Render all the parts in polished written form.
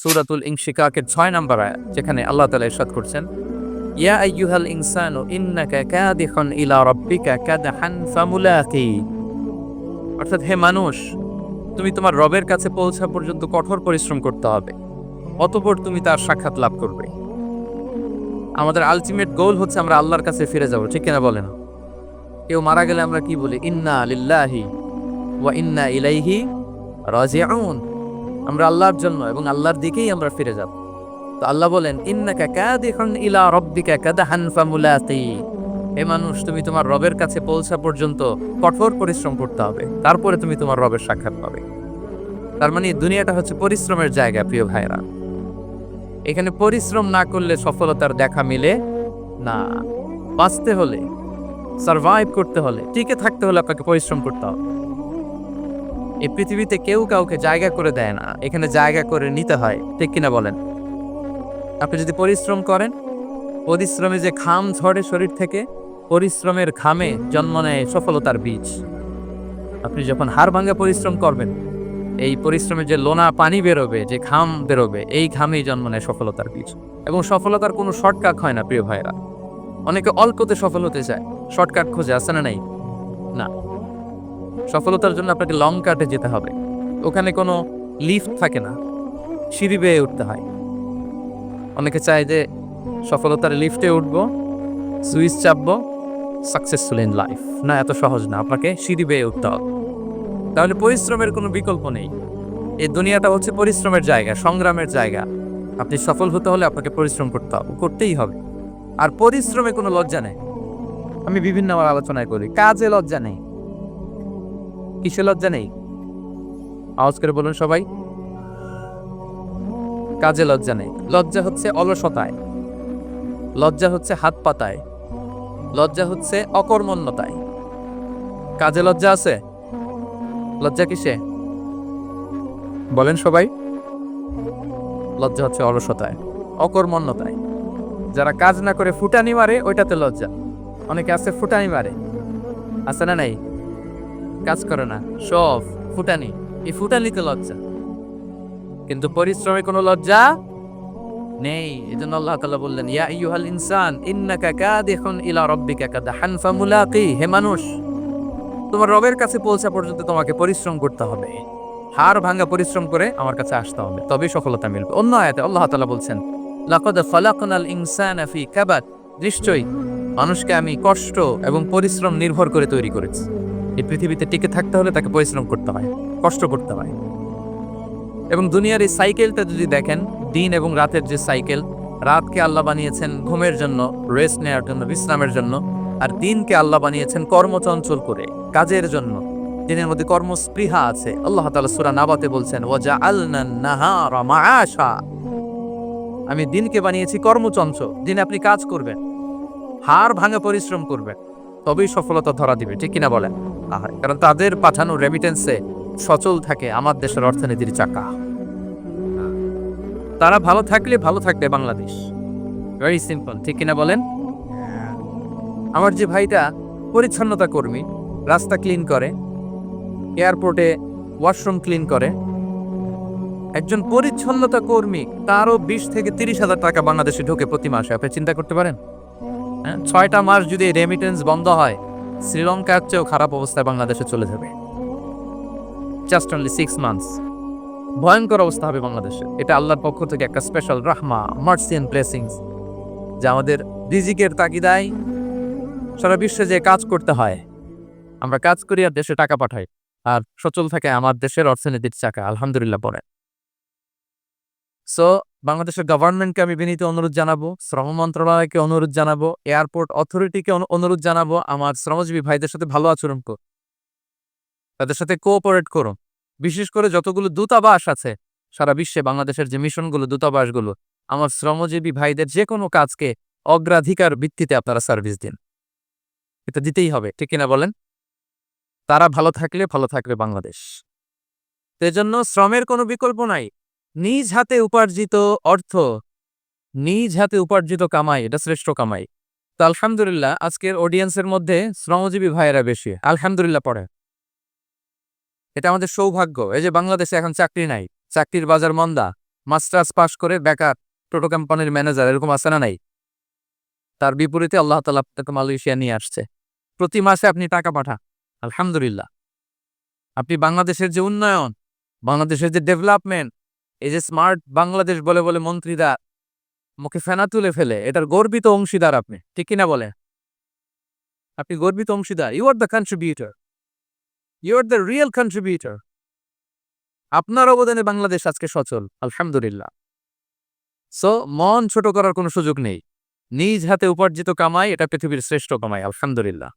সূরাতুল ইনশিকাকের ৬ নম্বর আয়াত, যেখানে আল্লাহ তাআলা ইরশাদ করছেন, ইয়া আইয়ুহাল ইনসানু ইন্নাকা কাদিহুন ইলা রাব্বিকা কাদহান ফামুলাকি। অর্থাৎ হে মানুষ, তুমি তোমার রবের কাছে পৌঁছা পর্যন্ত কঠোর পরিশ্রম করতে হবে, অতঃপর তুমি তার সাক্ষাৎ লাভ করবে। আমাদের আলটিমেট গোল হচ্ছে আমরা আল্লাহর কাছে ফিরে যাব, ঠিক কিনা বলেন? কেউ মারা গেলে আমরা কি বলি? ইন্না লিল্লাহি ওয়া ইন্না ইলাইহি রাজিউন। আমরা আল্লাহর জন্য এবং আল্লাহর দিকেই আমরা ফিরে যাব। তো আল্লাহ বলেন, ইন্নাকা কাদিহুন ইলা রাব্বিকা কাদহান ফামুলাকি। হে মানুষ, তুমি তোমার রবের কাছে পৌঁছা পর্যন্ত কঠোর পরিশ্রম করতে হবে, তারপরে তুমি তোমার রবের সাক্ষাৎ পাবে। তার মানে দুনিয়াটা হচ্ছে পরিশ্রমের জায়গা, প্রিয় ভাইরা। এখানে পরিশ্রম না করলে সফলতার দেখা মিলে না। বাঁচতে হলে, সারভাইভ করতে হলে, টিকে থাকতে হলে আপনাকে পরিশ্রম করতে হবে। এই পৃথিবীতে কেউ কাউকে জায়গা করে দেয় না, এখানে জায়গা করে নিতে হয়, ঠিক কিনা বলেন? আপনি যদি পরিশ্রম করেন, পরিশ্রমে যে ঘাম ঝরে শরীর থেকে, পরিশ্রমের ঘামে জন্ম নেয় সফলতার বীজ। আপনি যখন হাড় ভাঙা পরিশ্রম করবেন, এই পরিশ্রমের যে লোনা পানি বেরোবে, যে ঘাম বেরোবে, এই ঘামেই জন্ম নেয় সফলতার বীজ। এবং সফলতার কোনো শর্টকাট হয় না, প্রিয় ভাইরা। অনেকে অল্পতে সফল হতে চায়, শর্টকাট খোঁজে, আছে না নাই? না, সফলতার জন্য আপনাকে লং কাটে যেতে হবে। ওখানে কোনো লিফট থাকে না, সিঁড়ি বেয়ে উঠতে হয়। অনেকে চায় যে সফলতার লিফটে উঠবো, সুইচ চাপবো, সাকসেসফুল ইন লাইফ। না, এত সহজ না, আপনাকে সিঁড়ি বেয়ে উঠতে হবে। তাহলে পরিশ্রমের কোনো বিকল্প নেই। এই দুনিয়াটা হচ্ছে পরিশ্রমের জায়গা, সংগ্রামের জায়গা। আপনি সফল হতে হলে আপনাকে পরিশ্রম করতে হবে, করতেই হবে। আর পরিশ্রমে কোনো লজ্জা নেই। আমি বিভিন্ন আমার আলোচনায় করি, কাজে লজ্জা নেই। কিসে লজ্জা নেই? আওয়াজ করে বলুন সবাই। কাজে লজ্জা নেই। লজ্জা হচ্ছে অলসতায়, লজ্জা হচ্ছে হাত পাতায়, লজ্জা হচ্ছে অকর্মণ্যতায়। কাজে লজ্জা আছে? লজ্জা কিসে? বলেন সবাই। লজ্জা হচ্ছে অলসতায়, অকর্মণ্যতায়। যারা কাজ না করে ফুটানি মারে, ওইটাতে লজ্জা। অনেকে আছে ফুটানি মারে, আছে না নাই? কাজ করে না, সব ফুটানি। এই ফুটানিতে লজ্জা, কিন্তু পরিশ্রমে কোনো লজ্জা নেই। এজন্য আল্লাহ তাআলা বললেন, ইয়া আইয়ুহাল ইনসান ইন্নাকা কাদিহুন ইলা রাব্বিকা কাদহান ফামুলাকি। হে মানুষ, তোমার রবের কাছে পৌঁছা পর্যন্ত তোমাকে পরিশ্রম করতে হবে। হাড় ভাঙা পরিশ্রম করে আমার কাছে আসতে হবে, তবেই সফলতা মিলবে। অন্য আয়াতে আল্লাহ তাআলা বলছেন, লাকাদ খালাকনাল ইনসানা ফি কাবাদ। নিশ্চয়ই মানুষকে আমি কষ্ট এবং পরিশ্রম নির্ভর করে তৈরি করেছি। এই পৃথিবীতে টিকে থাকতে হলে তাকে পরিশ্রম করতে হয়, কষ্ট করতে হয়। এবং দুনিয়ার এই সাইকেলটা যদি দেখেন, দিন এবং রাতের যে সাইকেল, রাতকে আল্লাহ বানিয়েছেন ঘুমের জন্য, রেস্ট নেওয়ার জন্য, বিশ্রামের জন্য। আর দিনকে আল্লাহ বানিয়েছেন কর্মচঞ্চল করে, কাজের জন্য। দিনের মধ্যে কর্মস্পৃহা আছে। আল্লাহ তাআলা সূরা নাবাতে বলছেন, ওয়াজআলনান নাহারা মাআশা। আমি দিনকে বানিয়েছি কর্মচঞ্চল। দিনে আপনি কাজ করবেন, হাড় ভাঙা পরিশ্রম করবেন, তবেই সফলতা ধরা দিবে, ঠিক কিনা বলেন? কারণ তাদের পাঠানো রেমিটেন্সে সচল থাকে আমার দেশের অর্থনীতির চাকা। তারা ভালো থাকলে ভালো থাকবে বাংলাদেশ। ভেরি সিম্পল, ঠিক কিনা বলেন? আমার যে ভাইটা পরিচ্ছন্নতা কর্মী, রাস্তা ক্লিন করে, এয়ারপোর্টে ওয়াশরুম ক্লিন করে, একজন পরিচ্ছন্নতা কর্মী, তারও 20 থেকে 30,000 টাকা বাংলাদেশে ঢোকে প্রতি মাসে। আপনি চিন্তা করতে পারেন? 6টা মাস যদি রেমিটেন্স বন্ধ হয়, শ্রীলঙ্কার চেয়েও খারাপ অবস্থায় বাংলাদেশে চলে যাবে। Just only 6 months. ভয়ঙ্কর অবস্থা হবে বাংলাদেশে। এটা আল্লাহর পক্ষ থেকে একটা স্পেশাল রাহমা, মার্সি এন্ড ব্লেসিংস, যা আমাদের রিজিকের তাগিদায় সারা বিশ্বে যে কাজ করতে হয়। আমরা কাজ করি আর দেশে টাকা পাঠাই, আর সচল থাকে আমার দেশের অর্থনীতির চাকা, আলহামদুলিল্লাহ পড়ে। সো বাংলাদেশের গভর্নমেন্টকে আমি বিনীত অনুরোধ জানাবো, শ্রম মন্ত্রণালয়কে অনুরোধ জানাবো, এয়ারপোর্ট অথরিটিকে অনুরোধ জানাবো, আমার শ্রমজীবী ভাইদের সাথে ভালো আচরণ করুন, তাদের সাথে কোঅপারেট করুন। বিশেষ করে যতগুলো দূতাবাস আছে সারা বিশ্বে, বাংলাদেশের যে মিশনগুলো, দূতাবাসগুলো, আমার শ্রমজীবী ভাইদের যে কোনো কাজকে অগ্রাধিকার ভিত্তিতে আপনারা সার্ভিস দিন। এটা দিতেই হবে, ঠিক কিনা বলেন? তারা ভালো থাকলে ভালো থাকবে বাংলাদেশ। সেজন্য শ্রমের কোনো বিকল্প নাই। নিজ হাতে উপার্জিত অর্থ, নিজ হাতে উপার্জিত কামাই, এটা শ্রেষ্ঠ কামাই। তো আলহামদুলিল্লাহ, আজকের অডিয়েন্সের মধ্যে শ্রমজীবী ভাইয়েরা বেশি, আলহামদুলিল্লাহ পড়ে। এটা আমাদের সৌভাগ্য। এই যে বাংলাদেশে এখন চাকরি নাই, চাকরির বাজার মন্দা, মাস্টার্স পাস করে বেকার, টোটো কোম্পানির ম্যানেজার, এরকম আছে না নাই? তার বিপরীতে আল্লাহ তাআলা আপনাকে মালয়েশিয়া নিয়ে আসছে। প্রতি মাসে আপনি টাকা পাঠান, আলহামদুলিল্লাহ। আপনি বাংলাদেশের যে উন্নয়ন, বাংলাদেশের যে ডেভেলপমেন্ট, এই যে স্মার্ট বাংলাদেশ বলে বলে মন্ত্রীরা মুখে ফেনা তুলে ফেলে, এটার গর্বিত অংশীদার আপনি, ঠিক কিনা বলে? আপনি গর্বিত অংশীদার। You are the contributor, you are the real contributor. আপনার অবদানে বাংলাদেশ আজকে সচল, আলহামদুলিল্লাহ। সো মন ছোট করার কোনো সুযোগ নেই। নিজ হাতে উপার্জিত কামাই, এটা পৃথিবীর শ্রেষ্ঠ কামাই, আলহামদুলিল্লাহ।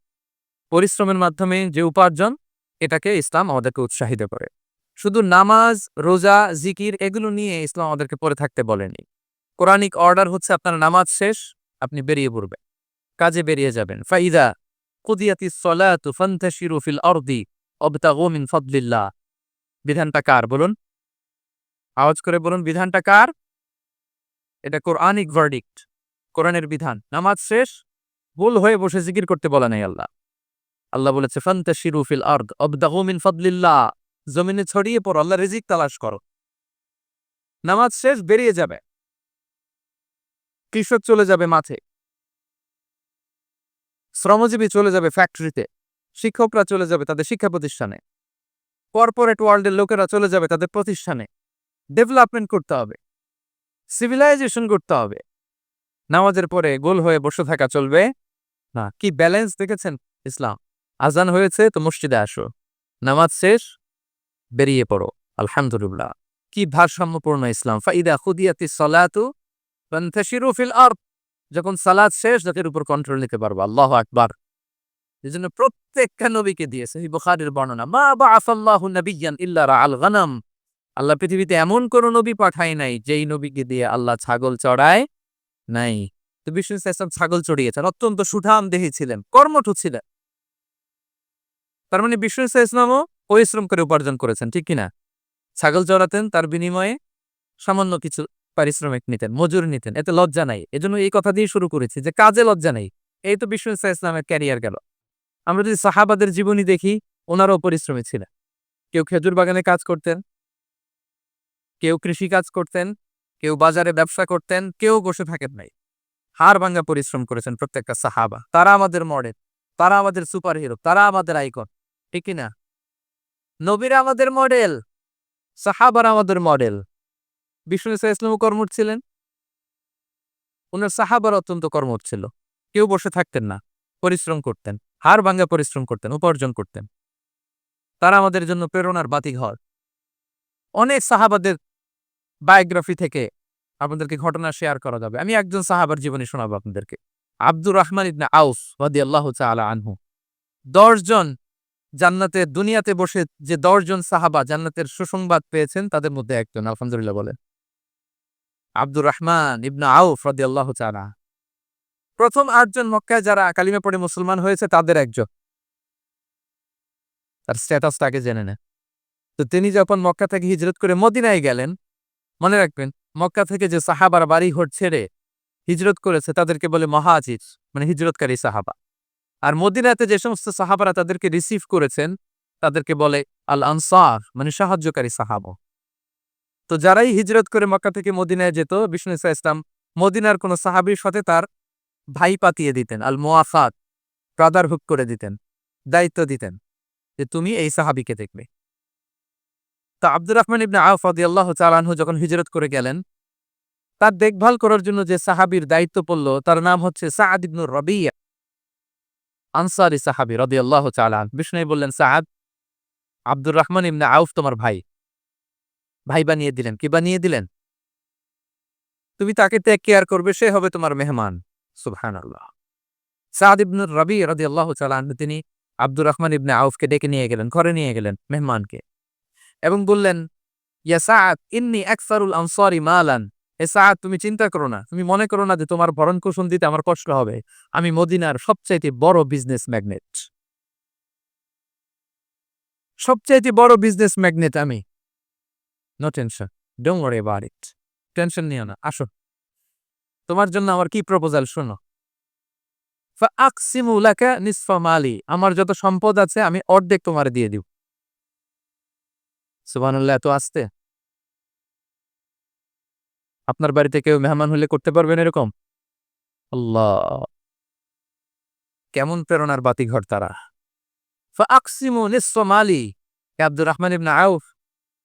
পরিশ্রমের মাধ্যমে যে উপার্জন, এটাকে ইসলাম আমাদেরকে উৎসাহিত করে। শুধু নামাজ, রোজা, জিকির এগুলো নিয়ে ইসলাম আমাদেরকে পড়ে থাকতে বলেনি। কোরআনিক অর্ডার হচ্ছে আপনার নামাজ শেষ, আপনি বেরিয়ে পড়বেন, কাজে বেরিয়ে যাবেন। ফাইদা কুদিয়াতিস সলাতু ফান্তাশিরু ফিল আরদি ওয়াবতাগু মিন ফাদলিল্লাহ। বিধানটা কার বলুন? আওয়াজ করে বলুন, বিধানটা কার? এটা কোরআনিক ভার্ডিক্ট, কোরআনের বিধান। নামাজ শেষ, ভুল হয়ে বসে জিকির করতে বলা নাই আল্লাহ। আল্লাহ বলেছে ফান্তাশিরু ফিল আরদ ওয়াবতাগু মিন ফাদলিল্লাহ। জমিনে ছড়িয়ে পড়ো, আল্লাহ রিজিক তালাশ করো। নামাজ শেষ, বেরিয়ে যাবে। কৃষক চলে যাবে মাঠে, শ্রমজীবী চলে যাবে ফ্যাক্টরিতে, শিক্ষকরা চলে যাবে তাদের শিক্ষা প্রতিষ্ঠানে, কর্পোরেট ওয়ার্ল্ডের লোকেরা চলে যাবে তাদের প্রতিষ্ঠানে। ডেভেলপমেন্ট করতে হবে, সিভিলাইজেশন করতে হবে। নামাজের পরে গোল হয়ে বসে থাকা চলবে না। কি ব্যালেন্স দেখেছেন ইসলাম? আজান হয়েছে তো মসজিদে আসো, নামাজ শেষ, বেরিয়ে পড়ো, আলহামদুলিল্লাহ। কি ভারসাম্যপূর্ণ ইসলাম। ফাইদা খুদিয়াতিস সলাতু ফান্তাশিরু ফিল আরদ। যখন সালাত শেষ, জাতির উপর কন্ট্রোল নিতে পারবো। আল্লাহু আকবার। এজন্য প্রত্যেকটা নবীকে দিয়েছে। এই বুখারীর বর্ণনা, মা বাআসাল্লাহু নাবিয়্যান ইল্লা রাআল গানাম। আল্লাহ পৃথিবীতে এমন কোন নবী পাঠায় নাই যেই নবীকে দিয়ে আল্লাহ ছাগল চড়ায় নাই। তো বিষ্ণু ইসলাম ছাগল চড়িয়েছেন, অত্যন্ত সুঠাম দেহী ছিলেন, কর্মঠ ছিলেন। তার মানে বিষ্ণু ইসলামও পরিশ্রম করে উপার্জন করেছেন, ঠিক কিনা? ছাগল চড়াতেন, তার বিনিময়ে সামান্য কিছু পারিশ্রমিক নিতেন, মজুরি নিতেন, এতে লজ্জা নাই। এজন্য এই কথা দিয়ে শুরু করেছি যে কাজে লজ্জা নেই। এই তো বিষ্ণু ইসলামের ক্যারিয়ার গেল। আমরা যদি সাহাবাদের জীবনী দেখি, ওনারাও পরিশ্রমী ছিলেন। কেউ খেজুর বাগানে কাজ করতেন, কেউ কৃষি কাজ করতেন, কেউ বাজারে ব্যবসা করতেন, কেউ বসে থাকেন নাই। হাড় ভাঙ্গা পরিশ্রম করেছেন প্রত্যেকটা সাহাবা। তারা আমাদের মডেল, তারা আমাদের সুপার হিরো, তারা আমাদের আইকন, ঠিক কিনা? নবীরা আমাদের মডেল, সাহাবারা আমাদের মডেল। বিষ্ণু ইসলামও কর্মঠ ছিলেন, ওনার সাহাবার অত্যন্ত কর্মঠ ছিল। কেউ বসে থাকতেন না, পরিশ্রম করতেন, হাড় ভাঙ্গা পরিশ্রম করতেন, উপার্জন করতেন। তারা আমাদের জন্য প্রেরণার বাতিঘর। অনেক সাহাবাদের বায়োগ্রাফি থেকে আপনাদেরকে ঘটনা শেয়ার করা যাবে। আমি একজন সাহাবার জীবনী শোনাবো আপনাদেরকে। আব্দুর রহমান ইবনে আউফ রাদিয়াল্লাহু তাআলা আনহু। ১০ জন জান্নাতের দুনিয়াতে বসে যে ১০ জন সাহাবা জান্নাতের সুসংবাদ পেয়েছেন, তাদের মধ্যে একজন, আলহামদুলিল্লাহ বলেন। আব্দুর রহমান ইবনে আউফ রাদিয়াল্লাহু তাআলা প্রথম ৮ জন মক্কায় যারা কালিমা পড়ে মুসলমান হয়েছে তাদের একজন। তার স্ট্যাটাসটা আগে জেনে নেন। তো তিনি যখন মক্কা থেকে হিজরত করে মদিনায় গেলেন, মনে রাখবেন মক্কা থেকে যে সাহাবারা বাড়িঘর ছেড়ে হিজরত করেছে তাদেরকে বলে মুহাজির, মানে হিজরতকারী সাহাবা। আর মদিনাতে যে সমস্ত সাহাবারা তাদেরকে রিসিভ করেছেন তাদেরকে বলে আল আনসার, মানে সাহায্যকারী সাহাবা। তো যারাই হিজরত করে মক্কা থেকে মদিনায় যেত, বিষ্ণু ইসলাম মদিনার কোন সাহাবীর সাথে তার ভাই পাতিয়ে দিতেন, আল মুআফাত, ব্রাদারহুড করে দিতেন, দায়িত্ব দিতেন যে তুমি এই সাহাবীকে দেখবে। তা আব্দুর রহমান ইবনে আউফ রাদিয়াল্লাহু তাআলা আনহু যখন হিজরত করে গেলেন, তার দেখভাল করার জন্য যে সাহাবীর দায়িত্ব পড়ল তার নাম হচ্ছে সাআদ ইবনুর রাবিয়া, আনসারী সাহাবী রাদিয়াল্লাহু তাআলা। বিষ্ণু বললেন, সাআদ, আব্দুর রহমান ইবনে আউফ তোমার ভাই। ভাই বানিয়ে দিলেন। কি বানিয়ে দিলেন? তুমি তাকে টেক কেয়ার করবে, সে হবে তোমার মেহমান। সুবহানাল্লাহ। সাআদ ইবনুর রাবি রাদিয়াল্লাহু তাআলা আনহু তিনি আব্দুর রহমান ইবনে আউফকে ডেকে নিয়ে গেলেন, ঘরে নিয়ে গেলেন মেহমানকে, এবং বললেন, ইয়া সাআদ ইন্নী আকসারুল আনসারি মালান। হে সাআদ, তুমি চিন্তা করো না, তুমি মনে করো না যে তোমার ভরণ পোষণ দিতে আমার কষ্ট হবে। আমি মদিনার সবচাইতে বড় বিজনেস ম্যাগনেট, সবচাইতে বড় বিজনেস ম্যাগনেট আমি। No tension, don't worry about it. Tension নিও না, আসো, তোমার জন্য আমার কি প্রপোজাল শোনো। ফাআকসিমু লাকা নিসফা মালি, আমার যত সম্পদ আছে আমি অর্ধেক তোমারে দিয়ে দিব। সুবহানাল্লাহ, এত আস্তে। আপনার বাড়িতে কেউ মেহমান হলে করতে পারবেন এরকম? আল্লাহ, কেমন প্রেরণার বাতিঘর তারা। ফাআকসিমু নিসফা মালি, হে আব্দুর রহমান ইবনে আউফ,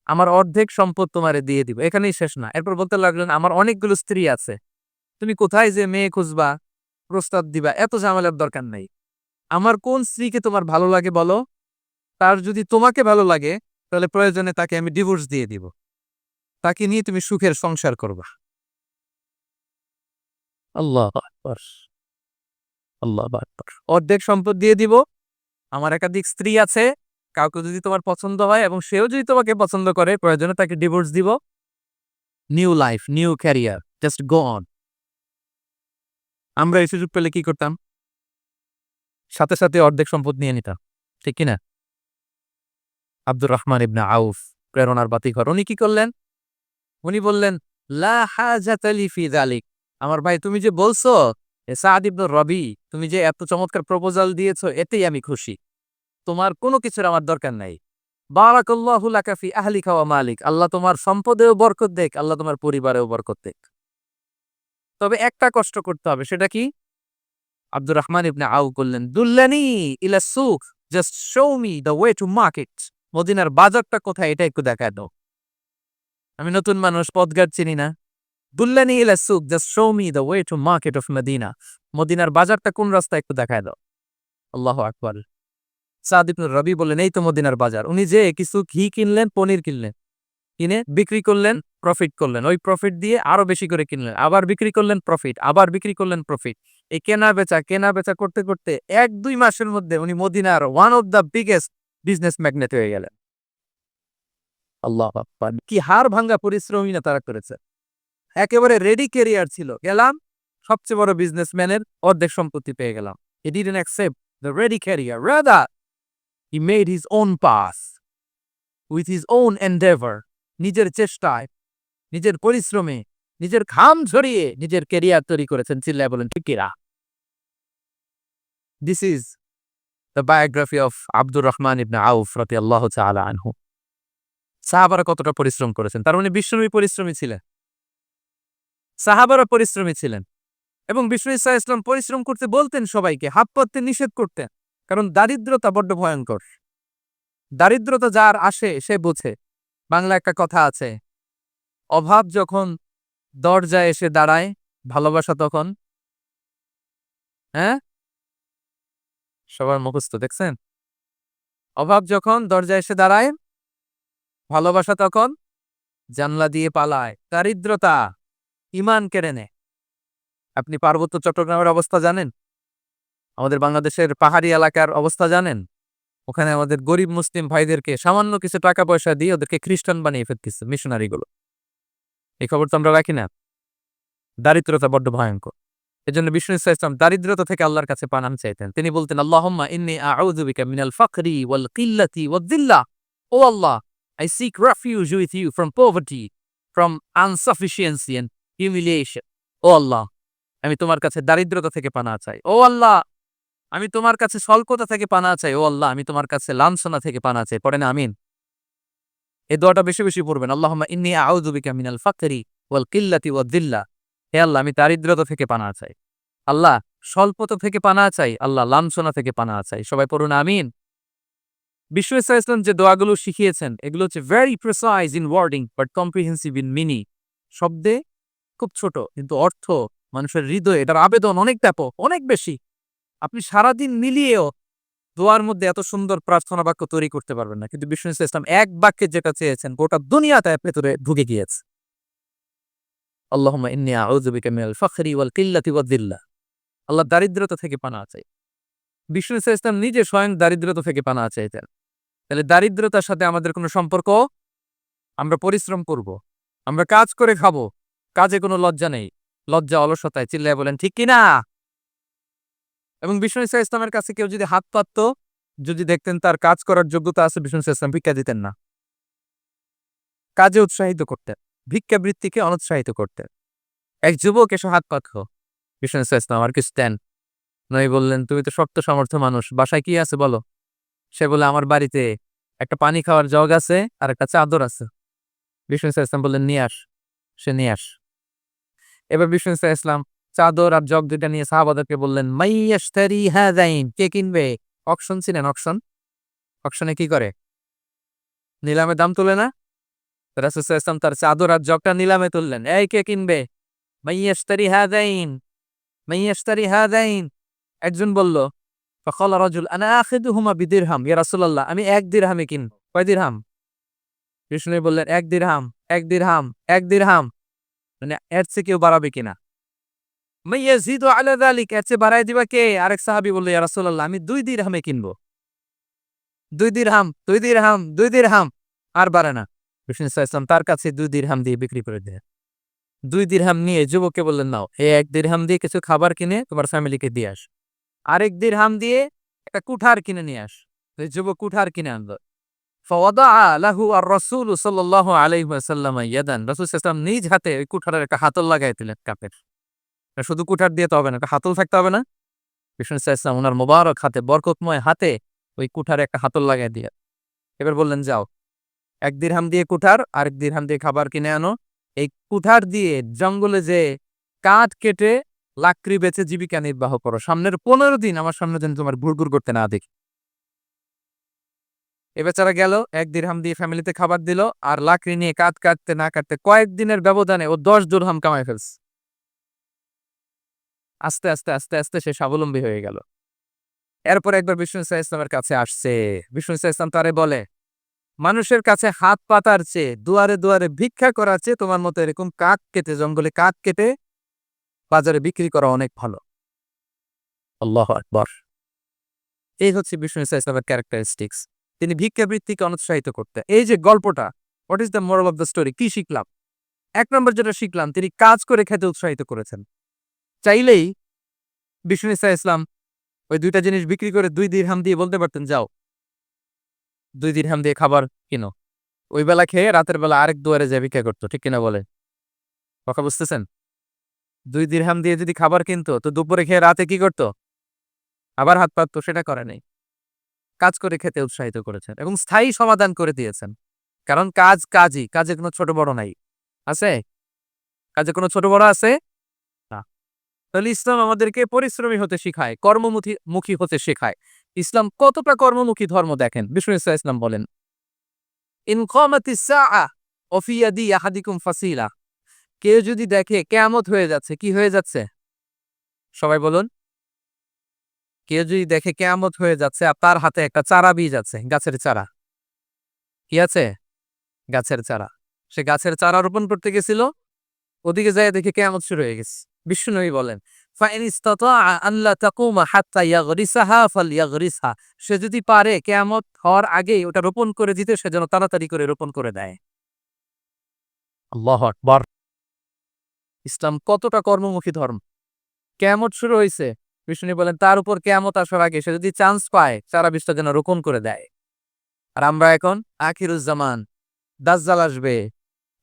আমার অর্ধেক সম্পদ তোমারে দিয়ে দিব। এখানেই শেষ না। এরপর বলতে লাগলেন, আমার অনেকগুলো স্ত্রী আছে। তুমি কোথায় যে মেয়ে খুঁজবা, প্রস্তাব দিবা, এত ঝামেলার দরকার নাই। আমার কোন স্ত্রীকে তোমার ভালো লাগে বলো, তার যদি তোমাকে ভালো লাগে তাহলে প্রয়োজনে তাকে আমি ডিভোর্স দিয়ে দিব। তাকে নিয়ে তুমি সুখের সংসার করবা। আল্লাহ আকবার, আল্লাহ আকবার। অর্ধেক সম্পদ দিয়ে দিব। আমার একাধিক স্ত্রী আছে। কাউকে যদি তোমার পছন্দ হয় এবং সেও যদি তোমাকে পছন্দ করে, প্রয়োজনে তাকে ডিভোর্স দিব। New life, new career, just go on. আমরা এই সুযোগ পেলে কি করতাম? সাথে সাথে অর্ধেক সম্পদ নিয়ে নিতাম, ঠিক কিনা? আব্দুর রহমান ইবনে আউফ, প্রেরণার বাতিঘর, উনি কি করলেন? উনি বললেন, লা হাজাতা লি ফি যালিক। আমার ভাই, তুমি যে বলছো, সাদ ইবনে রবি, তুমি যে এত চমৎকার প্রপোজাল দিয়েছো, এতেই আমি খুশি। তোমার কোনো কিছুর আমার দরকার নাই। বারাকাল্লাহু লাকা ফি আহলিকা ওয়া মালিক। আল্লাহ তোমার সম্পদেও বরকত দেখ, আল্লাহ তোমার পরিবারেও বরকত দেখ। তবে একটা কষ্ট করতে হবে, সেটা কি? আব্দুর রহমান ইবনে আউফ বললেন, দুল্লানি ইলা সুক, just show me the way to market. মদিনার বাজারটা কোথায়, এটা একটু দেখায় দাও। আমি নতুন মানুষ, পথঘাট চিনি না। দুল্লানি ইলা সুক, just show me the way to market of Medina. মদিনার বাজারটা কোন রাস্তা, একটু দেখায় দাও। আল্লাহু আকবার। সাদ ইবনে রবি বললেন, এই তো মদিনার বাজার। উনি যে কিছু ঘি কিনলেন, পনির কিনলেন, কিনে বিক্রি করলেন, প্রফিট করলেন। ওই প্রফিট দিয়ে আরো বেশি করে কিনলেন, আবার বিক্রি করলেন, প্রফিট, আবার বিক্রি করলেন, প্রফিট। এই কেনা বেচা করতে করতে 1-2 মাসের মধ্যে উনি মদিনার one of the biggest business magnate হয়ে গেলেন। আল্লাহ আকবার, কি হাড় ভাঙ্গা পরিশ্রমী না তারা করেছে। একেবারে রেডি ক্যারিয়ার ছিল, গেলাম সবচেয়ে বড় বিজনেসম্যানের অর্ধেক সম্পত্তি পেয়ে গেলাম। He didn't accept the ready career, rather he made his own path with his own endeavor. নিজের চেষ্টায়, নিজের পরিশ্রমে, নিজের ঘাম ঝরিয়ে নিজের ক্যারিয়ার তৈরি করেছেন। চিল্লায় বলেন ঠিক কিনা? This is the biography of Abdur Rahman ibn Auf রাদিয়াল্লাহু তাআলা আনহু। সাহাবারা কতটা পরিশ্রম করেছেন, তার মানে বিশ্বনবী পরিশ্রমী ছিলেন, সাহাবারা পরিশ্রমী ছিলেন। এবং বিষ্ণু ইসা ইসলাম পরিশ্রম করতে বলতেন সবাইকে, হাত পাততে নিষেধ করতেন। কারণ দারিদ্রতা বড্ড ভয়ঙ্কর। দারিদ্রতা যার আসে সে বোঝে। বাংলা একটা কথা আছে, অভাব যখন দরজায় এসে দাঁড়ায়, ভালোবাসা তখন। হ্যাঁ, সবার মুখস্থ দেখছেন? অভাব যখন দরজায় এসে দাঁড়ায়, ভালোবাসা তখন জানলা দিয়ে পালায়। দারিদ্রতা ঈমান কেড়ে নেয়। আপনি পার্বত্য চট্টগ্রামের অবস্থা জানেন? আমাদের বাংলাদেশের পাহাড়ি এলাকার অবস্থা জানেন? ওখানে আমাদের গরিব মুসলিম ভাইদেরকে সামান্য কিছু টাকা পয়সা দিয়ে ওদেরকে খ্রিস্টান বানিয়ে ফেলতেছে মিশনারি গুলো। এই খবর তো আমরা রাখি না। দারিদ্রতা বড্ড ভয়ঙ্কর। এজন্য বিষ্ণু ইসা ইসলাম দারিদ্রতা থেকে আল্লাহর কাছে পানাহ চাইতেন। তিনি বলতেন, আল্লাহুম্মা ইন্নী আউযু বিকা মিনাল ফাকরি ওয়াল কিল্লাতি ওয়াদ-দিল্লাহ। ও আল্লাহ, I seek refuge with you from poverty, from insufficiency and humiliation. ও আল্লাহ, আমি তোমার কাছে দারিদ্রতা থেকে পানাহ চাই। ও আল্লাহ, আমি তোমার কাছে স্বল্পতা থেকে পানাহ চাই। ও আল্লাহ, আমি তোমার কাছে লাঞ্ছনা থেকে পানাহ চাই। পড়েন আমিন। এই দোয়াটা বেশি বেশি পড়বেন। আল্লাহুম্মা ইন্নী আউযু বিকা মিনাল ফাকরি ওয়াল কিল্লাতি ওয়াদ-দিল্লাহ। হে আল্লাহ, আমি দারিদ্রতা থেকে পানাহ চাই। আল্লাহ, স্বল্পতা থেকে পানাহ চাই। আল্লাহ, লাঞ্ছনা থেকে পানাহ চাই। সবাই পড়ুন আমিন। বিষ্ণু ইসা ইসলাম যে দোয়াগুলো শিখিয়েছেন, এগুলো হচ্ছে very precise in wording but comprehensive in meaning. শব্দে খুব ছোট, কিন্তু অর্থ মানুষের হৃদয়ে এটার আবেদন অনেক ব্যাপক, অনেক বেশি। আপনি সারাদিন মিলিয়েও দোয়ার মধ্যে এত সুন্দর প্রার্থনা বাক্য তৈরি করতে পারবেন না। কিন্তু বিষ্ণু ইসা ইসলাম এক বাক্যে যেটা চেয়েছেন, গোটা দুনিয়া তার ভেতরে ঢুকে গিয়েছে। আল্লাহুম্মা ইন্নী আউযু বিকা মিনাল ফাকরি ওয়াল কিল্লাতি ওয়াদ-দিল্লাহ। আল্লাহ, দারিদ্রতা থেকে পানাহ চাই। বিষ্ণু ইসা ইসলাম নিজে স্বয়ং দারিদ্রতা থেকে পানাহ চাইতেন। তাহলে দারিদ্রতার সাথে আমাদের কোনো সম্পর্ক? আমরা পরিশ্রম করব, আমরা কাজ করে খাবো, কাজে কোনো লজ্জা নেই। লজ্জা অলসতায়, চিল্লায় বলেন ঠিক কিনা? এবং বিষ্ণু ইসা ইসলামের কাছে কেউ যদি হাত পাততো, যদি দেখতেন তার কাজ করার যোগ্যতা আছে, বিষ্ণু ইসা ইসলাম ভিক্ষা দিতেন না। কাজে উৎসাহিত করতেন, ভিক্ষাবৃত্তিকে অনুৎসাহিত করতেন। এক যুবক এসে হাত পাতলো, বিষ্ণু ইসা ইসলাম, আর কিছু দেন। নবী বললেন, তুমি তো শক্ত সামর্থ্য মানুষ, বাসায় কি আছে বলো? সে বলে, আমার বাড়িতে একটা পানি খাওয়ার জগ আছে আর একটা চাদর আছে। বিষ্ণু ইসা ইসলাম বললেন, নিয়ে আস। সে নিয়ে আস। এবার বিষ্ণু ইসলাম চাদর আর জগ দুইটা নিয়ে সাহাবাদেরকে বললেন, মাইয়াশতারি হাযাইন, কে কিনবে? অকশন চিনেন? অকশন, অকশনে কি করে? নিলামে দাম তুলে না? রাসূল সাল্লাল্লাহু আলাইহি ওয়াসাল্লাম তার চাদর আর জগটা নিলামে তুললেন। এই কে কিনবে? মাইয়াশতারি হাযাইন, মাইয়াশতারি হাযাইন। একজন বলল, ফাকালা রাজুল আনা আখিযুহুমা বিদিরহাম, ইয়া রাসূলুল্লাহ, আমি 1 দিরহামে কিনব। কয় দিরহাম? বিষ্ণু বললেন 1 দিরহাম, 1 দিরহাম, 1 দিরহাম। মানে এর চেয়ে কেউ বাড়াবে কিনা? মাইয়াজিদু আলা যালিক, এর চেয়ে বাড়ায় দিবা কে? আরেক সাহাবী বলল, ইয়া রাসূলুল্লাহ, আমি 2 দিরহামে কিনবো। 2 দিরহাম, 2 দিরহাম, 2 দিরহাম। আর বাড়ে না। বিষ্ণু সাল্লাল্লাহু আলাইহি ওয়াসাল্লাম তার কাছে 2 দিরহাম দিয়ে বিক্রি করে দিলেন। 2 দিরহাম নিয়ে যুবককে বললেন, নাও, এই 1 দিরহাম দিয়ে কিছু খাবার কিনে তোমার ফ্যামিলিকে দিয়ে আস। আরেক দিরহাম দিয়ে একটা কুঠার কিনে নিয়ে আস। ওই যুবক কুঠার কিনে আনলো। ফাওয়াদাআ লাহু আর-রাসূলু সাল্লাল্লাহু আলাইহি ওয়াসাল্লাম ইয়াদান, রাসূল সাল্লাল্লাহু আলাইহি ওয়াসাল্লাম নিজ হাতে ওই কুঠারের একটা হাতল লাগাই দিলেন কাপের। শুধু কুঠার দিয়ে তো হবে না, একটা হাতল থাকতে হবে না? বিষ্ণু সাল্লাল্লাহু আলাইহি ওয়াসাল্লাম ওনার মোবারক হাতে, বরকতময় হাতে ওই কুঠারে একটা হাতল লাগাই দিয়ে এবার বললেন, যাও, 1 দিরহাম দিয়ে কুঠার, আরেক দিরহাম দিয়ে খাবার কিনে আনো। এই কুঠার দিয়ে জঙ্গলে যেয়ে কাঠ কেটে লাকড়ি বেচে জীবিকা নির্বাহ করো। সামনের 15 দিন আমার সামনে যেন তোমার ঘুরঘুর করতে না দেখি। এ বেচারা গেল, 1 দিরহাম দিয়ে ফ্যামিলিতে খাবার দিল, আর লাকড়ি নিয়ে কাঠ কাটতে না কাটতে কয়েকদিনের ব্যবধানে ও 10 দিরহাম কামাই ফেলছে। আস্তে আস্তে আস্তে আস্তে সে স্বাবলম্বী হয়ে গেল। এরপর একবার বিষ্ণু ইসা ইসলামের কাছে আসছে। বিষ্ণু ইসা ইসলাম তারে বলে, মানুষের কাছে হাত পাতার চেয়ে, দুয়ারে দুয়ারে ভিক্ষা করার চেয়ে তোমার মতো এরকম কাঠ কেটে, জঙ্গলে কাঠ কেটে বাজারে বিক্রি করা অনেক ভালো। আল্লাহু আকবার। এই হচ্ছে বিষ্ণু ইসা ইসলামের ক্যারেক্টারিস্টিক্স। তিনি ভিক্ষাবৃত্তিকে অনুৎসাহিত করতেন। এই যে গল্পটা, what is the moral of the story? কি শিখলাম? 1 নম্বর যেটা শিখলাম, তিনি কাজ করে খেতে উৎসাহিত করেছেন। চাইলেই বিষ্ণু ইসা ইসলাম ওই 2টা জিনিস বিক্রি করে 2 দিরহাম দিয়ে বলতে পারতেন, যাও, 2 দিরহাম দিয়ে খাবার কিনো। ওই বেলা খেয়ে রাতের বেলা আরেক দুয়ারে যেয়ে ভিক্ষা করতো। ঠিক কিনা বলে? কথা বুঝতেছেন? 2 দিরহাম দিয়ে যদি খাবার কিনতো, তো দুপুরে খেয়ে রাতে কি করতো? আবার হাত পাততো। সেটা করে নাই। কাজ করে খেতে উৎসাহিত করেছেন এবং স্থায়ী সমাধান করে দিয়েছেন। কারণ কাজ কাজই, কাজে কোনো ছোট বড় নাই। আছে? কাজে কোনো ছোট বড় আছে? না। তাহলে ইসলাম আমাদেরকে পরিশ্রমী হতে শিখায়, মুখী হতে শেখায়। ইসলাম কতটা কর্মমুখী ধর্ম দেখেন। বিষ্ণু ইসলাম বলেন, ইন কামাতিস সাআ ওয়া ফি ইয়াদি আহাদিকুম ফাসিলা, কেউ যদি দেখে কিয়ামত হয়ে যাচ্ছে, কি হয়ে যাচ্ছে? সবাই বলুন। কেউ যদি দেখে কিয়ামত হয়ে যাচ্ছে আর তার হাতে একটা চারা বীজ আছে, গাছের চারা। কি আছে? গাছের চারা। সে গাছের চারা রোপণ করতে গেছিল, ওদিকে যায় দেখে কিয়ামত শুরু হয়ে গেছে। বিশ্বনবী বলেন, ফাইন ইসতাতাআ আন লা তাকুমা হাত্তা ইয়াগরিসাহা ফালইয়াগরিসহা, সে যদি পারে কিয়ামত হওয়ার আগেই ওটা রোপণ করে দিতে, সে যেন তাড়াতাড়ি করে রোপণ করে দেয়। আল্লাহু আকবার। ইসলাম কতটা কর্মমুখী ধর্ম। কিয়ামত শুরু হইছে, বিষ্ণু বলেন তার উপর কিয়ামত আসার আগে সে যদি চান্স পায়, সারা বিশ্ব যেন রোপণ করে দেয়। আর আমরা এখন আখিরুজ্জামান, দাজ্জাল আসবে,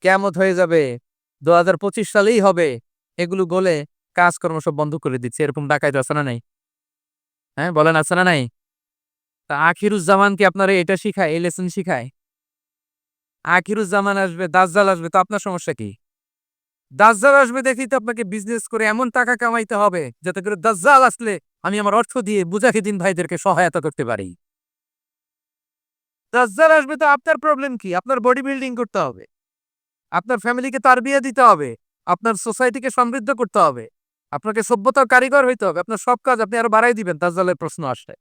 কিয়ামত হয়ে যাবে, 2025 সালেই হবে, এগুলো বলে কাজকর্ম সব বন্ধ করে দিচ্ছে। এরকম ডাকাইতে আছে না নাই? হ্যাঁ বলেন, আছে না নাই? তা আখিরুজ্জামান কি আপনারা এটা শিখায়, এই লেসন শিখায়? আখিরুজ্জামান আসবে, দাজ্জাল আসবে, তো আপনার সমস্যা কি? দাজ্জাল আসবে দেখেই তো আপনাকে বিজনেস করে এমন টাকা কামাইতে হবে যাতে করে দাজ্জাল আসলে আমি আমার অর্থ দিয়ে মুজাহিদিন ভাইদেরকে সহায়তা করতে পারি। দাজ্জাল আসবে তো আপনার প্রবলেম কি? আপনার বডি বিল্ডিং করতে হবে, আপনার ফ্যামিলিকে তারবিয়া দিতে হবে, আপনার সোসাইটিকে সমৃদ্ধ করতে হবে, আপনাকে সভ্যতার কারিগর হইতে হবে। আপনার সব কাজ আপনি আরো বাড়াই দিবেন দাজ্জালের প্রশ্ন আসলে।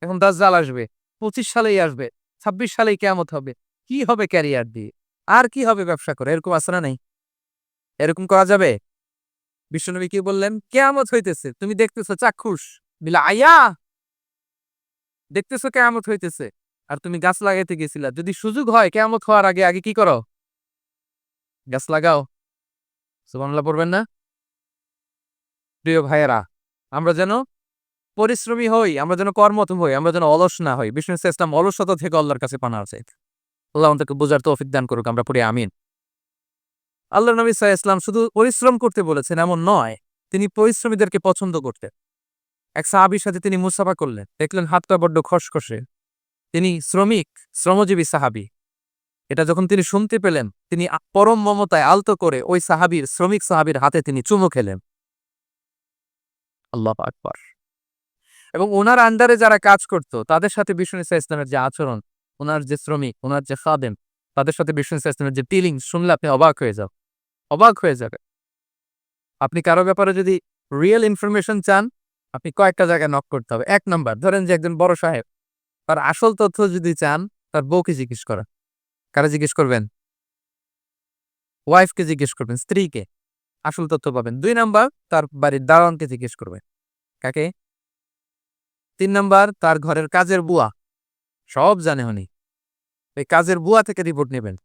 এখন দাজ্জাল আসবে, 25 সালেই আসবে, 26 সালেই কিয়ামত হবে। কি হবে ক্যারিয়ার দিয়ে? আর কি হবে ব্যবসা করে? এরকম আছে না নাই? এরকম করা যাবে? বিশ্বনবী কি বললেন? কিয়ামত হইতেছে, তুমি দেখতেছো চাক্ষুষ বিলা আয়া, দেখতেছো কিয়ামত হইতেছে, আর তুমি গাছ লাগাইতে গেছিলা। যদি সুযোগ হয় কিয়ামত হওয়ার আগে আগে কি করো? গাছ লাগাও। সুবহানাল্লাহ পড়বেন না? প্রিয় ভাইয়েরা, আমরা যেন পরিশ্রমী হই, আমরা যেন কর্মঠ হই, আমরা যেন অলস না হই। বিষ্ণু ইসলাম অলসতা থেকে আল্লাহর কাছে পানাহ চাইতেন। আল্লাহ আমাদেরকে বোঝার তৌফিক দান করুক। আমরা পড়ি আমিন। আল্লাহর নবী সাল্লাল্লাহু আলাইহি ওয়াসাল্লাম শুধু পরিশ্রম করতে বলেছেন এমন নয়, তিনি পরিশ্রমীদেরকে পছন্দ করতেন। এক সাহাবীর সাথে তিনি মুসাফা করলেন, দেখলেন হাতটা বড্ড খসখসে। তিনি শ্রমিক, শ্রমজীবী সাহাবী। এটা যখন তিনি শুনতে পেলেন, তিনি পরম মমতায় আলতো করে ওই শ্রমিক সাহাবীর হাতে তিনি চুমু খেলেন। আল্লাহু আকবার। এবং ওনার আন্ডারে যারা কাজ করত তাদের সাথে বিষ্ণু ইসা ইসলামের যে আচরণ, ওনার যে শ্রমিক, ওনার যে খাদেম, তাদের সাথে বিষ্ণু ইসা ইসলামের যে ডিলিংস শুনলে আপনি অবাক হয়ে যাও, অবাক হয়ে যাবেন। আপনি কারো ব্যাপারে যদি রিয়েল ইনফরমেশন চান, আপনি কয়েকটা জায়গায় নক করতে হবে। ১ নাম্বার ধরেন যে একজন বড় সাহেব, তার আসল তথ্য যদি চান, তার বউকে জিজ্ঞেস করেন। কারে জিজ্ঞেস করবেন? ওয়াইফকে জিজ্ঞেস করবেন, স্ত্রীকে। আসল তথ্য পাবেন। ২ নাম্বার তার বাড়ির দারোয়ানকে জিজ্ঞেস করবেন। কাকে? ৩ নাম্বার তার ঘরের কাজের বুয়া। সব জানে উনি। এই কাজের বুয়া থেকে রিপোর্ট নেবেন,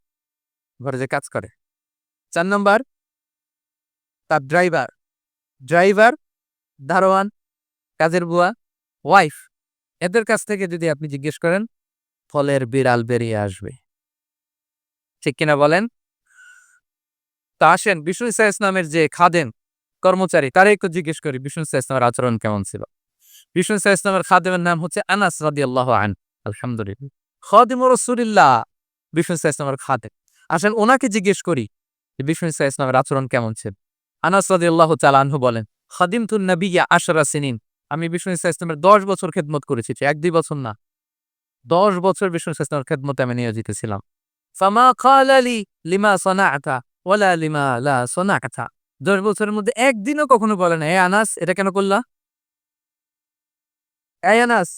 ঘরে যে কাজ করে। ৪ নাম্বার তার ড্রাইভার, দারোয়ান, কাজের বুয়া, ওয়াইফ, এদের কাছ থেকে যদি আপনি জিজ্ঞেস করেন, ফলের বিড়াল বেরিয়ে আসবে। ঠিক কিনা বলেন? তা আসেন বিষ্ণু ইসা ইসলামের যে খাদেম, কর্মচারী, তারা একটু জিজ্ঞেস করি বিষ্ণু ইসা ইসলামের আচরণ কেমন ছিল। বিষ্ণু ইসা ইসলামের খাদেমের নাম হচ্ছে আনাস রাদিয়াল্লাহু আনহু। আলহামদুলিল্লাহ। খাদিমুর রাসূলিল্লাহ, বিষ্ণু ইসা ইসলামের খাদেম। আসেন ওনাকে জিজ্ঞেস করি যে বিষ্ণু ইসা ইসলামের আচরণ কেমন ছিল। আনাস রাদিয়াল্লাহু তাআলা আনহু বলেন, খাদিমতুন নাবিয়্যা ১০ সিনিন। আমি বিষ্ণু ইসা ইসলামের ১০ বছর খেদমত করেছি, ১-২ বছর না। ১০ বছর বিষ্ণু ইসা ইসলামের খেদমতে আমি নিয়োজিত ছিলাম। ফামা ক্বালা লি লিমা সানা'তা ওয়ালা লিমা লা সানা'তা। ১০ বছরের মধ্যে একদিনও কখনো বলে নাই, "এ আনাস এটা কেন করলা? এই আনাস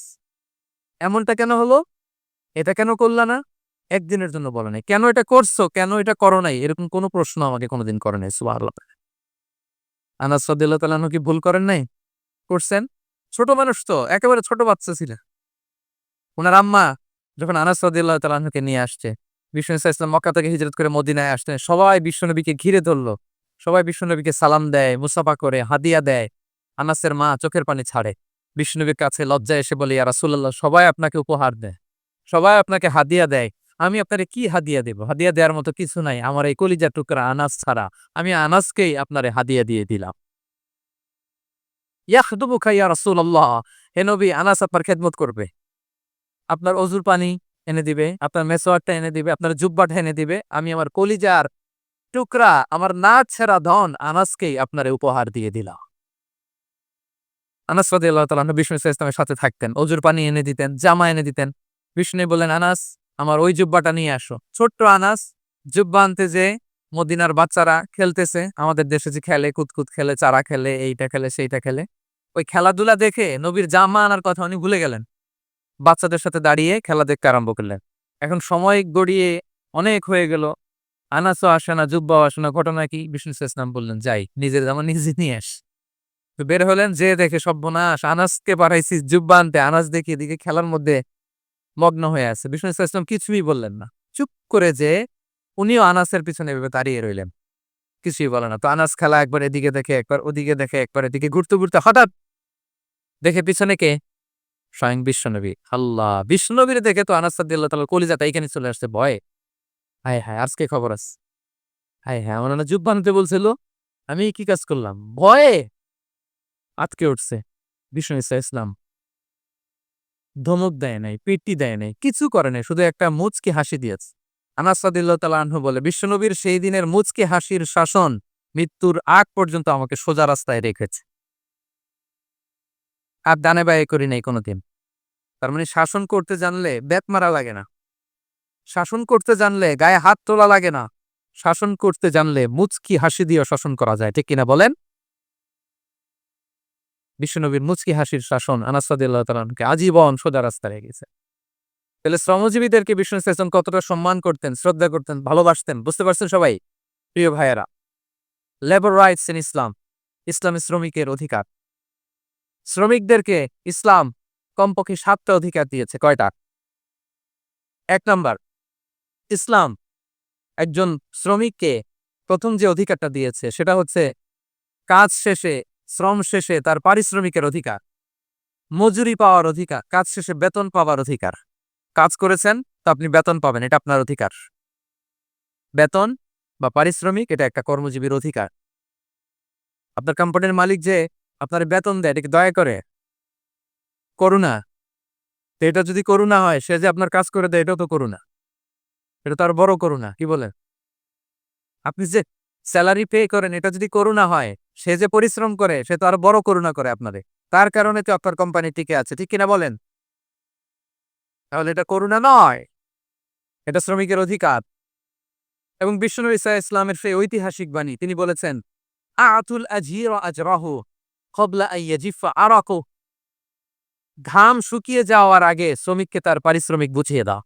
এমনটা কেন হলো? এটা কেন করলা না?" একদিনের জন্য বলে নাই। কেন এটা করছো? কেন এটা করো নাই? এরকম কোনো প্রশ্ন আমাকে কোনোদিন করে নাই। সুবহানাল্লাহ। আনাস রাদিয়াল্লাহু তাআলা আনহু কি ভুল করেন নাই? করছেন। ছোট মানুষ তো, একেবারে ছোট বাচ্চা ছিলেন। উনার আম্মা যখন আনাস রাদিয়াল্লাহু তাআলা আনহুকে নিয়ে আসছে, বিষ্ণু ইসা ইসলাম মক্কা থেকে হিজরত করে মদিনায় আসতেন। সবাই বিশ্বনবীকে ঘিরে ধরল। সবাই বিশ্বনবীকে সালাম দেয়, মুসাফা করে, হাদিয়া দেয়। আনাসের মা চোখের পানি ছাড়ে। বিশ্বনবীর কাছে লজ্জায় এসে বলে, ইয়া রাসূলুল্লাহ, সবাই আপনাকে উপহার দেয়। সবাই আপনাকে হাদিয়া দেয়। আমি আপনারে কি হাদিয়া দেব? হাদিয়া দেওয়ার মতো কিছু নাই। আমার এই কলিজার টুকরা আনাস ছাড়া। আমি আনাসকেই আপনারে হাদিয়া দিয়ে দিলাম। ইয়াখদুমুকা ইয়া রাসূলুল্লাহ। হে নবী, আনাস আপনার খেদমত করবে। আপনার অজুর পানি এনে দিবে, আপনার মেসওয়াকটা এনে দিবে, আপনার জুব্বাটা এনে দিবে। আমি আমার কলিজার টুকরা, আমার না ছেঁড়া ধন আনাসকেই আপনারে উপহার দিয়ে দিলাম। আনাস রাদিয়াল্লাহু তাআলা আনহু বিষ্ণু ইসলামের সাথে থাকতেন। অজুর পানি এনে দিতেন, জামা এনে দিতেন। বিষ্ণু বললেন, আনাস আমার ওই জুব্বাটা নিয়ে আসো। ছোট্ট আনাস জুব্বা আনতে যেয়ে মদিনার বাচ্চারা খেলতেছে। আমাদের দেশে যে খেলে, কুতকুত খেলে, চারা খেলে, এইটা খেলে, সেইটা খেলে। ওই খেলাধুলা দেখে নবীর জামা আনার কথা উনি ভুলে গেলেন। বাচ্চাদের সাথে দাঁড়িয়ে খেলা দেখতে আরম্ভ করলেন। এখন সময় গড়িয়ে অনেক হয়ে গেল। আনাসও আসে না, জুব্বাও আসে না। ঘটনা কি? বিষ্ণু ইসলাম বললেন, যাই নিজের জামা নিজে নিয়ে আস। তো বের হলেন, যে দেখে সর্বনাশ, আনাসকে পাঠাইছি জুব্বা আনতে। আনাস দেখি এদিকে খেলার মধ্যে মগ্ন হয়ে আছে। বিষ্ণু ইসলাম কিছুই বললেন না। চুপ করে যে উনিও আনাসের পিছনে এভাবে দাঁড়িয়ে রইলেন, কিছুই বলে না। তো আনাস খেলা একবার এদিকে দেখে, একবার ওদিকে দেখে, একবার এদিকে ঘুরতে ঘুরতে হঠাৎ দেখে পিছনে কে? স্বয়ং বিশ্বনবী। আল্লাহ! বিশ্বনবীরে দেখে তো আনাস রাদিয়াল্লাহু তাআলার কলিজাটা এইখানে চলে আসছে ভয়ে। হায়, হায়! আজকে খবর আছে। হায়, হায়! আমার না জুব্বা আনতে বলছিল। আমি কি কাজ করলাম? ভয়ে আঁতকে উঠছে। বিষ্ণু ইসা ইসলাম ধমক দেয় নাই, পেট্টি দেয় নাই, কিছু করে নাই। শুধু একটা মুচকি হাসি দিয়েছে। আনাস রাদিয়াল্লাহু তাআলা আনহু বলে, বিশ্বনবীর সেই দিনের মুচকি হাসির শাসন মৃত্যুর আগ পর্যন্ত আমাকে সোজা রাস্তায় রেখেছে। আর ডানে বাঁয়ে করি নাই কোনদিন। তার মানে শাসন করতে জানলে ব্যাত মারা লাগে না। শাসন করতে জানলে গায়ে হাত তোলা লাগে না। শাসন করতে জানলে মুচকি হাসি দিয়েও শাসন করা যায়। ঠিক কিনা বলেন? বিশ্বনবীর মুচকি হাসির শাসন আনাস রাদিয়াল্লাহু তাআলা আনহুকে আজীবন সোজা রাস্তায় রেখেছে। তাহলে শ্রমজীবীদেরকে বিষ্ণু ইসলাম কতটা সম্মান করতেন, শ্রদ্ধা করতেন, ভালোবাসতেন, বুঝতে পারছেন সবাই? প্রিয় ভাইয়েরা, লেবার রাইটস ইন ইসলাম, ইসলামী শ্রমিকের অধিকার। শ্রমিকদেরকে ইসলাম কমপক্ষে ৭টা অধিকার দিয়েছে। কয়টা? ১ নাম্বার, ইসলাম একজন শ্রমিককে প্রথম যে অধিকারটা দিয়েছে সেটা হচ্ছে কাজ শেষে, শ্রম শেষে তার পারিশ্রমিকের অধিকার, মজুরি পাওয়ার অধিকার, কাজ শেষে বেতন পাওয়ার অধিকার। কাজ করেছেন তো আপনি বেতন পাবেন, এটা আপনার অধিকার। বেতন বা পারিশ্রমিক এটা একটা কর্মজীবীর অধিকার। আপনার কোম্পানির মালিক যে আপনার বেতন দেয়, এটা কি দয়া করে? করুণা? তো এটা যদি করুণা হয়, সে যে আপনার কাজ করে দেয়, এটাও তো করুণা। এটা তো আর বড় করুণা, কি বলেন? আপনি যে স্যালারি পে করেন এটা যদি করুণা হয়, সে যে পরিশ্রম করে সে তো আরো বড় করুণা করে আপনারে। তার কারণে তো আপনার কোম্পানি টিকে আছে। ঠিক কিনা বলেন? তাহলে এটা করুণা নয়, এটা শ্রমিকের অধিকার। এবং বিশ্বনবী সাল্লাল্লাহু আলাইহি ইসলামের সেই ঐতিহাসিক বাণী তিনি বলেছেন, আতুল আজিরা আজরাহু ক্বাবলা আন ইয়াজিফা আরাকু। ঘাম শুকিয়ে যাওয়ার আগে শ্রমিককে তার পারিশ্রমিক বুঝিয়ে দাও।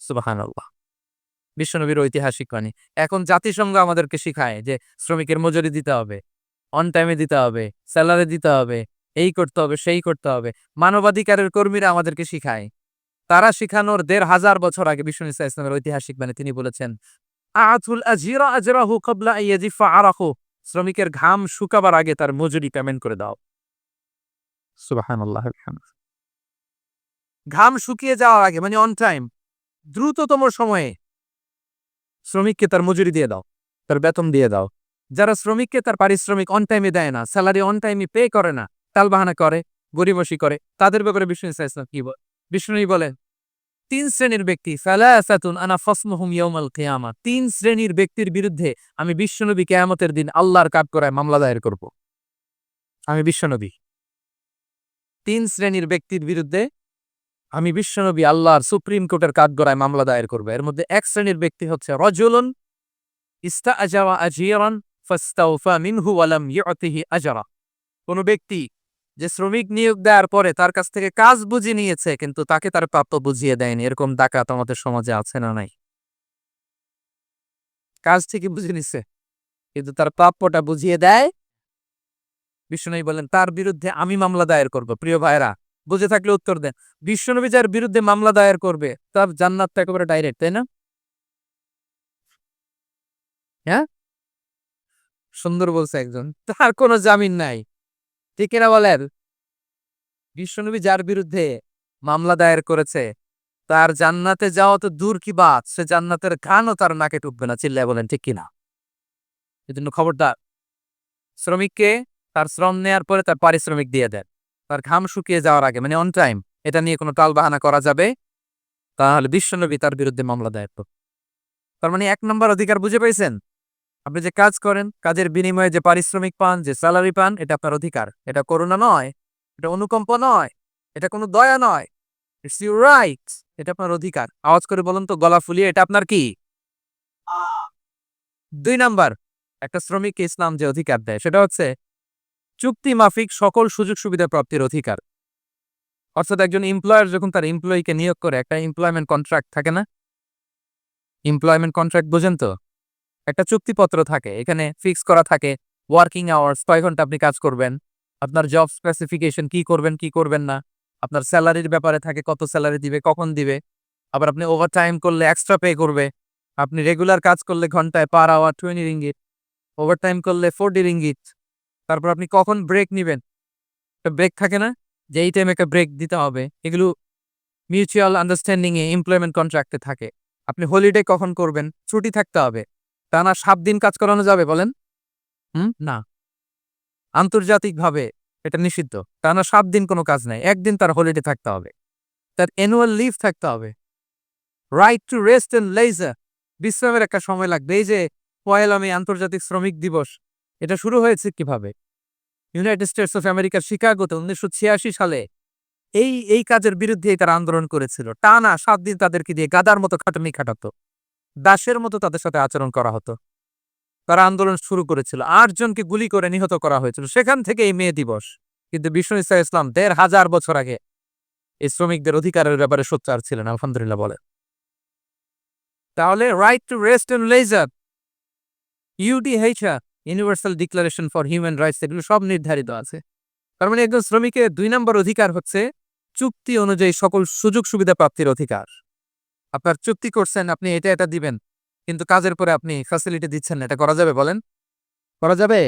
সুবহানাল্লাহ। বিশ্বনবীর ঐতিহাসিক বাণী। এখন জাতিসংঘ আমাদেরকে শিখায় যে শ্রমিকের মজুরি দিতে হবে, অন টাইমে দিতে হবে, সেলারি দিতে হবে, এই করতে হবে, সেই করতে হবে। মানবাধিকারের কর্মীরা আমাদেরকে শিখায়। তারা শিখানোর ১৫০০ বছর আগে বিশ্বনবী সাল্লাল্লাহু আলাইহি ওয়াসাল্লামের ঐতিহাসিক বাণী তিনি বলেছেন, আতুল আজিরা আজরাহু ক্বাবলা আন ইয়াজিফা আরাকু। শ্রমিকের ঘাম শুকাবার আগে তার মজুরি পেমেন্ট করে দাও। সুবহানাল্লাহ। ঘাম শুকিয়ে যাওয়ার আগে মানে অন টাইম, দ্রুততম সময়ে শ্রমিককে তার মজুরি দিয়ে দাও, তার বেতন দিয়ে দাও। যারা শ্রমিককে তার পারিশ্রমিক অন টাইমে দেয় না, স্যালারি অন টাইমে পে করে না, টালবাহানা করে, গড়িমসি করে, তাদের ব্যাপারে বিষ্ণু ইসা ইসলাম কি বিষ্ণুই বলেন ৩ শ্রেণীর ব্যক্তি সালাসাতুন আনা ফাসমুহুম ইয়াউমাল কিয়ামা। ৩ শ্রেণীর ব্যক্তির বিরুদ্ধে আমি বিশ্বনবী কিয়ামতের দিন আল্লাহর কাঠগড়ায় মামলা দায়ের করব। আমি বিশ্বনবী ৩ শ্রেণীর ব্যক্তির বিরুদ্ধে আমি বিশ্বনবী আল্লাহর সুপ্রিম কোর্টের কাঠগড়ায় মামলা দায়ের করব। এর মধ্যে এক শ্রেণীর ব্যক্তি হচ্ছে রজুলুন ইস্তাআজারা আজিরান ফাস্তাওফা মিনহু ওয়া লাম ইউতিহি আজরা। কোন ব্যক্তি যে শ্রমিক নিয়োগ দেওয়ার পরে তার কাছ থেকে কাজ বুঝিয়ে নিয়েছে কিন্তু তাকে তার প্রাপ্য বুঝিয়ে দেয়নি। এরকম ডাকাত আমাদের সমাজে আছে না নাই? কাজ ঠিকই বুঝে নিছে কিন্তু তার প্রাপ্যটা বুঝিয়ে দেয়। বিশ্বনবী বলেন তার বিরুদ্ধে আমি মামলা দায়ের করব। প্রিয় ভাইরা, বুঝে থাকলে উত্তর দেন। বিশ্বনবী যার বিরুদ্ধে মামলা দায়ের করবে তার জান্নাত তো একেবারে ডাইরেক্ট, তাই না? হ্যাঁ, সুন্দর বলছে একজন, তার কোনো জামিন নাই। ঠিক কিনা বলেন? বিশ্বনবী যার বিরুদ্ধে মামলা দায়ের করেছে তার জান্নাতে যাওয়া তো দূর কি বাত, সে জান্নাতের ঘ্রাণও তার নাকে ঢুকবে না। চিল্লায় বলেন ঠিক কিনা? এজন্য খবরদার, শ্রমিককে তার শ্রম নেয়ার পরে তার পারিশ্রমিক দিয়ে দেন, তার ঘাম শুকিয়ে যাওয়ার আগে মানে অন টাইম। এটা নিয়ে কোনো টালবাহানা করা যাবে, তাহলে বিশ্বনবী তার বিরুদ্ধে মামলা দায়ের করবে। তার মানে ১ নম্বর অধিকার বুঝে পেয়েছেন? আপনি যে কাজ করেন, কাজের বিনিময়ে যে পারিশ্রমিক পান, যে স্যালারি পান, এটা আপনার অধিকার। এটা করুণা নয়, এটা অনুকম্প নয়, এটা কোনো দয়া নয়। It's your right. এটা আপনার অধিকার। আওয়াজ করে বলুন তো গলা ফুলিয়ে, এটা আপনার কি? ২ নাম্বার, একটা শ্রমিককে ইসলাম যে অধিকার দেয় সেটা হচ্ছে চুক্তি মাফিক সকল সুযোগ সুবিধা প্রাপ্তির অধিকার। অর্থাৎ একজন এমপ্লয়ার যখন তার এমপ্লয়িকে নিয়োগ করে একটা এমপ্লয়মেন্ট কন্ট্রাক্ট থাকে না? এমপ্লয়মেন্ট কন্ট্রাক্ট বোঝেন তো? একটা চুক্তিপত্র থাকে, এখানে ফিক্স করা থাকে ওয়ার্কিং আওয়ার্স, কয় ঘন্টা আপনি কাজ করবেন, আপনার জব স্পেসিফিকেশন কি করবেন কি করবেন না, আপনার স্যালারির ব্যাপারে থাকে কত স্যালারি দিবে, কখন দিবে, আবার আপনি ওভারটাইম করলে এক্সট্রা পে করবে, আপনি রেগুলার কাজ করলে ঘন্টায় পার আওয়ার 20 রিঙ্গিট, ওভারটাইম করলে 40 রিঙ্গিট। তারপর আপনি কখন ব্রেক নিবেন, একটা ব্রেক থাকে না যে এই টাইমে একটা ব্রেক দিতে হবে, এগুলো মিউচুয়াল আন্ডারস্ট্যান্ডিং এ এমপ্লয়মেন্ট কন্ট্রাক্টে থাকে। আপনি হলিডে কখন করবেন, ছুটি থাকতে হবে। টানা ৭ দিন কাজ করানো যাবে বলেন? না। আন্তর্জাতিকভাবে এটা নিষিদ্ধ। টানা ৭ দিন কোনো কাজ নাই। ১ দিন তার হলিডে থাকতে হবে। তার অ্যানুয়াল লিভ থাকতে হবে। Right to rest and leisure, বিশ্রামের একটা সময় লাগবে। এই যে ১লা মে আন্তর্জাতিক শ্রমিক দিবস, এটা শুরু হয়েছে কিভাবে? ইউনাইটেড স্টেটস অফ আমেরিকার শিকাগোতে ১৯৮৬ সালে এই কাজের বিরুদ্ধেই তারা আন্দোলন করেছিল। টানা ৭ দিন তাদেরকে দিয়ে গাধার মতো খাটুনি খাটাতো। দাসের মতো তাদের সাথে আচরণ করা হতো। তারা আন্দোলন শুরু করেছিল। ৮ জনকে গুলি করে নিহত করা হয়েছিল। সেখান থেকে এই মে দিবস। কিন্তু বিষ্ণু ইসা ইসলাম ১৫০০ বছর আগে এই শ্রমিকদের অধিকারের ব্যাপারে সোচ্চার ছিলেন। আলহামদুলিল্লাহ বলে। তাহলে right to rest and leisure, UDHR, universal declaration for human rights, এগুলো সব নির্ধারিত আছে। তার মানে একজন শ্রমিকের ২ নম্বর অধিকার হচ্ছে চুক্তি অনুযায়ী সকল সুযোগ সুবিধা প্রাপ্তির অধিকার। আপনার চুক্তি করছেন আপনি এটা দিবেন, কিন্তু কাজের পরে আপনি ফ্যাসিলিটি দিচ্ছেন না, এটা করা যাবে বলেন? করা যাবে?